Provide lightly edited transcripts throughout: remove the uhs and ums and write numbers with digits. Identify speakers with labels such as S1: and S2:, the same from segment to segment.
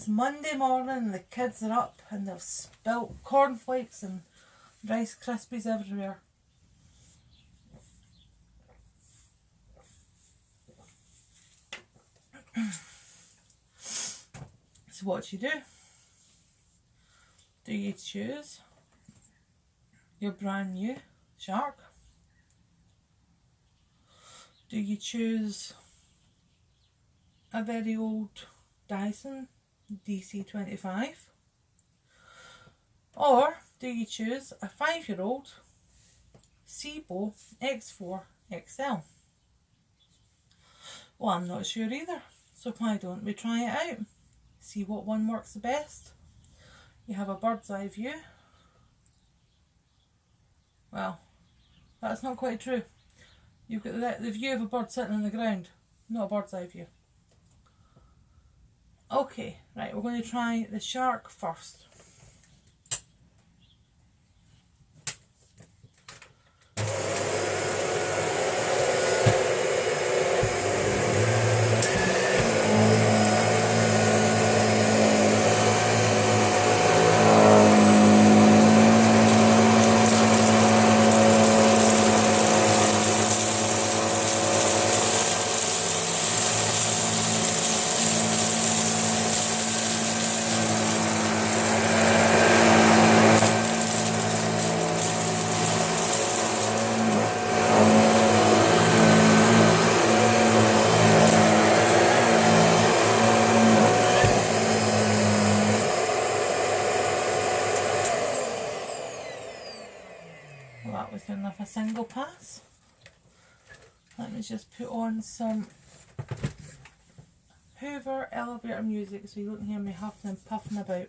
S1: It's Monday morning and the kids are up and they've spilt cornflakes and Rice Krispies everywhere. So what do? Do you choose your brand new Shark? Do you choose a very old Dyson DC25? Or do you choose a 5-year-old Sebo X4excel? Well, I'm not sure either, so why don't we try it out? See what one works the best. You have a bird's eye view. Well, that's not quite true. You've got the view of a bird sitting on the ground, not a bird's eye view. Okay, right, we're going to try the Shark first. Well, that was good enough, a single pass. Let me just put on some Hoover elevator music so you don't hear me huffing and puffing about.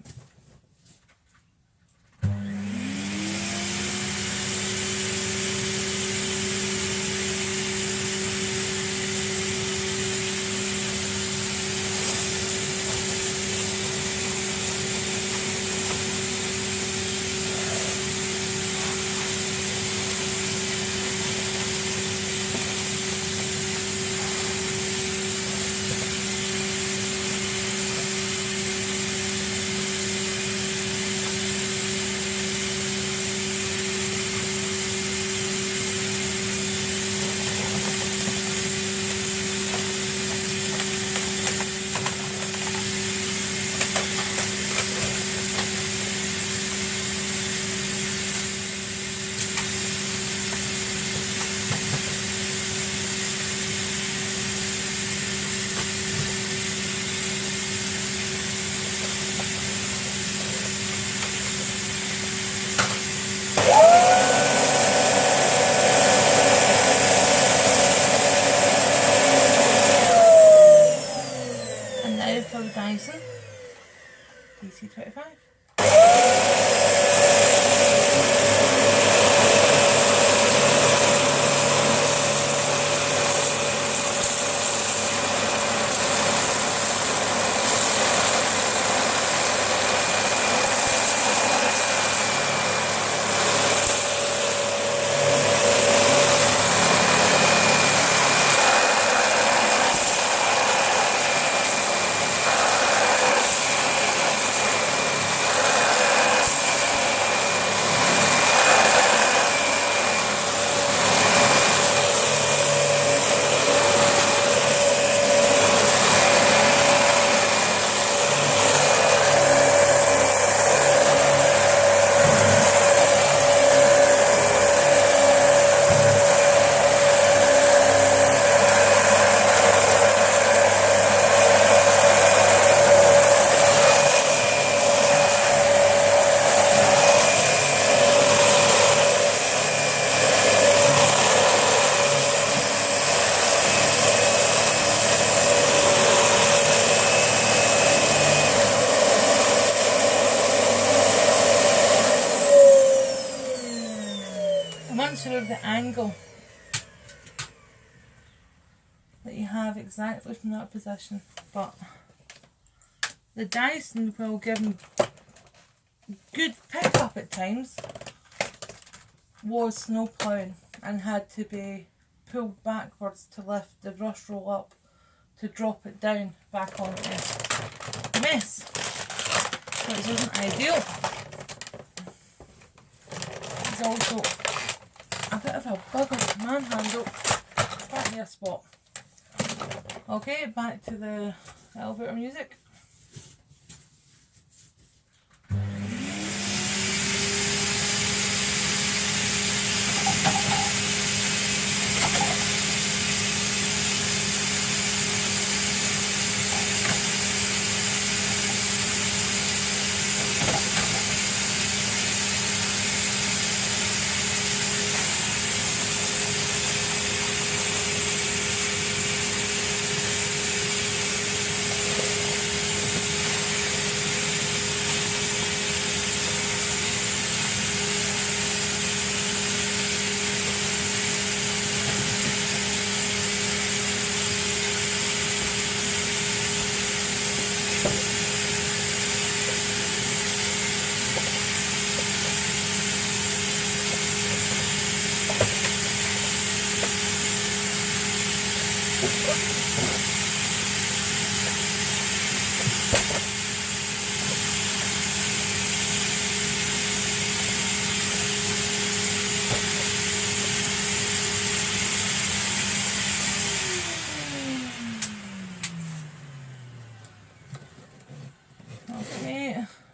S1: For the Dyson DC25. Sure of the angle that you have exactly from that position, but the Dyson will give me good pickup at times. Was snow ploughing and had to be pulled backwards to lift the brush roll up to drop it down back onto mess, which isn't ideal. It's also a bit of a bugger to manhandle. Back near spot. Okay, back to the elevator music.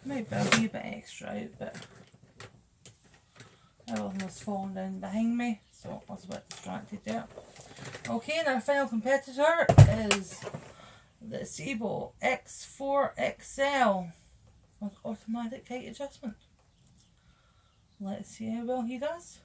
S1: Maybe a wee bit extra out, but everything was falling down behind me, so I was a bit distracted there. Okay, and our final competitor is the Sebo X4excel with automatic height adjustment. Let's see how well he does.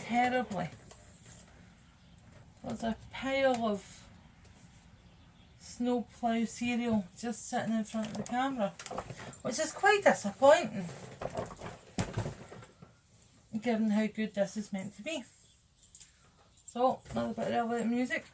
S1: Terribly. There's a pile of snowplow cereal just sitting in front of the camera, which is quite disappointing given how good this is meant to be. So, another bit of elevator music.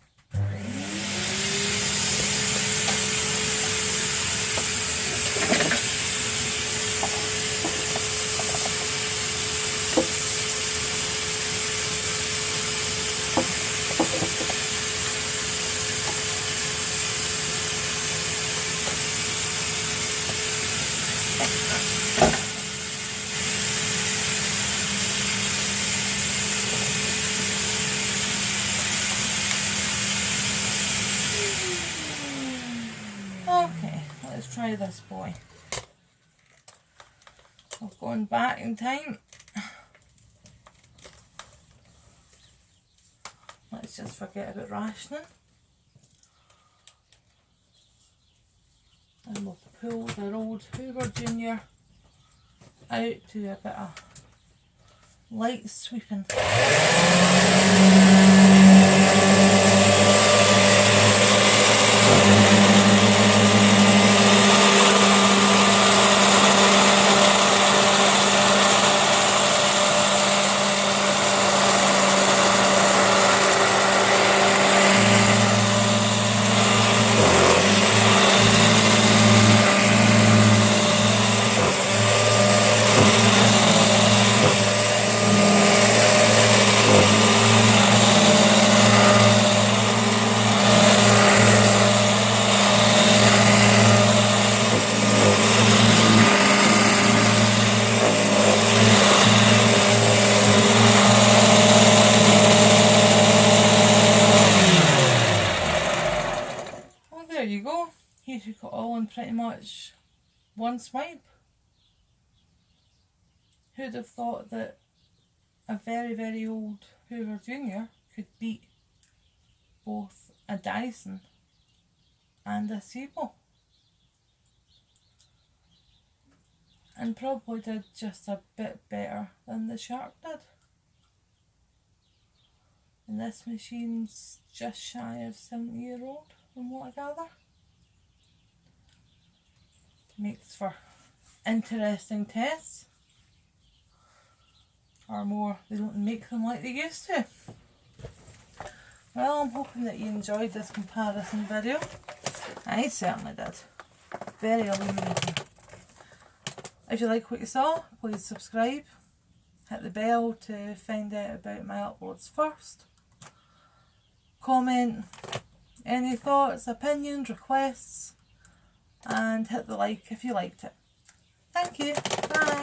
S1: Okay, let's try this boy. I've gone back in time. Let's just forget about rationing. And we'll pull the old Hoover Junior out to a bit of light sweeping. There you go. He took it all in pretty much one swipe. Who'd have thought that a very, very old Hoover Junior could beat both a Dyson and a Sebo? And probably did just a bit better than the Shark did. And this machine's just shy of 70-year-old, from what I gather. Makes for interesting tests. Or more, they don't make them like they used to. Well, I'm hoping that you enjoyed this comparison video. I certainly did. Very illuminating. If you like what you saw, please subscribe. Hit the bell to find out about my uploads first. Comment any thoughts, opinions, requests, and hit the like if you liked it. Thank you. Bye.